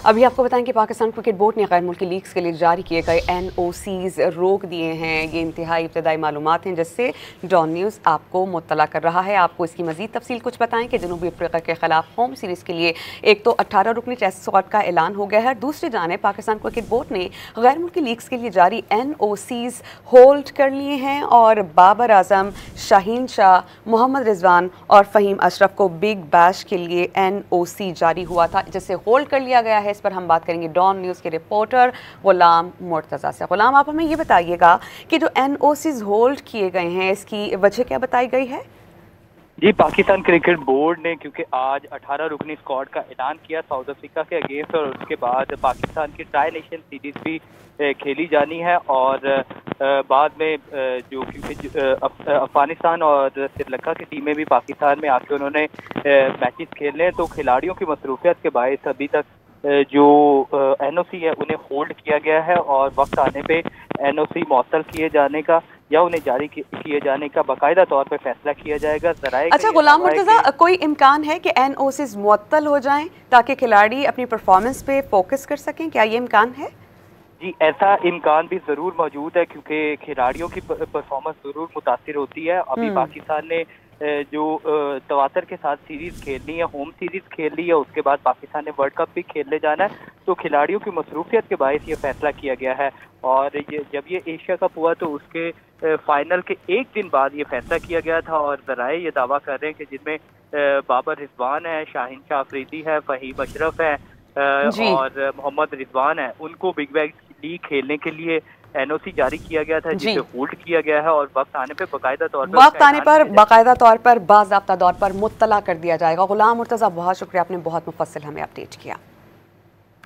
अभी आपको बताएं कि पाकिस्तान क्रिकेट बोर्ड ने गैर मुल्की लीग्स के लिए जारी किए गए NOCs रोक दिए हैं। ये इंतहाई इब्तदाई मालूमात हैं जिससे डॉन न्यूज़ आपको मुत्तला कर रहा है। आपको इसकी मजीद तफसील कुछ बताएं कि जनूबी अफ्रीका के खिलाफ होम सीरीज़ के लिए एक तो 18 रुकनी टेस्ट स्क्वाड का ऐलान हो गया है। दूसरी जानिब पाकिस्तान क्रिकेट बोर्ड ने गैर मुल्की लीग्स के लिए जारी NOCs होल्ड कर लिए हैं और बाबर आजम, शाहीन शाह, मोहम्मद रिजवान और फ़हीम अशरफ को बिग बैश के लिए NOC जारी हुआ था जिसे होल्ड कर लिया गया है। इस पर हम बात करेंगे डॉन न्यूज़ के रिपोर्टर गुलाम मुर्तज़ा से। गुलाम, आप हमें ये बताइएगा कि जो NOCs होल्ड किए गए हैं इसकी वजह क्या बताई गई है? जी, पाकिस्तान क्रिकेट बोर्ड ने क्योंकि आज 18 रुकनी स्क्वाड का ऐलान किया साउथ अफ्रीका के अगेंस्ट और उसके बाद पाकिस्तान की ट्राई नेशन सीरीज भी खेली जानी है और बाद में जो क्योंकि अफगानिस्तान और श्रीलंका की टीमें भी पाकिस्तान में आके उन्होंने मैचेस खेलने हैं, तो खिलाड़ियों की मसरूफियत के बायस अभी तक जो NOC है उन्हें होल्ड किया गया है और वक्त आने पे NOC मौसल किए जाने का या उन्हें जारी किए जाने का बाकायदा तौर पे फैसला किया जाएगा। अच्छा गुलाम मुर्तज़ा, कोई इम्कान है कि NOCs मुअत्तल हो जाएं ताकि खिलाड़ी अपनी परफॉर्मेंस पे फोकस कर सकें? क्या ये इम्कान है? जी, ऐसा इम्कान भी ज़रूर मौजूद है क्योंकि खिलाड़ियों की परफॉर्मेंस ज़रूर मुतासिर होती है। अभी पाकिस्तान ने जो तवातर के साथ सीरीज खेलनी है, होम सीरीज खेल ली है, उसके बाद पाकिस्तान ने वर्ल्ड कप भी खेलने जाना है, तो खिलाड़ियों की मसरूफियत के बायस ये फैसला किया गया है। और जब ये एशिया कप हुआ तो उसके फाइनल के एक दिन बाद ये फैसला किया गया था और ज़राए ये दावा कर रहे हैं कि जिनमें बाबर रिजवान है, शाहीन शाह अफरीदी है, फ़हीम अशरफ है और मोहम्मद रिजवान है, उनको बिग बैश लीग खेलने के लिए NOC जारी किया गया था जिसे होल्ड किया गया है और वक्त आने पे बाकायदा तौर पर बाज़ाब्ता तौर पर मुत्तला कर दिया जाएगा। गुलाम मुर्तज़ा, बहुत शुक्रिया, आपने बहुत मुफस्सिल हमें अपडेट किया।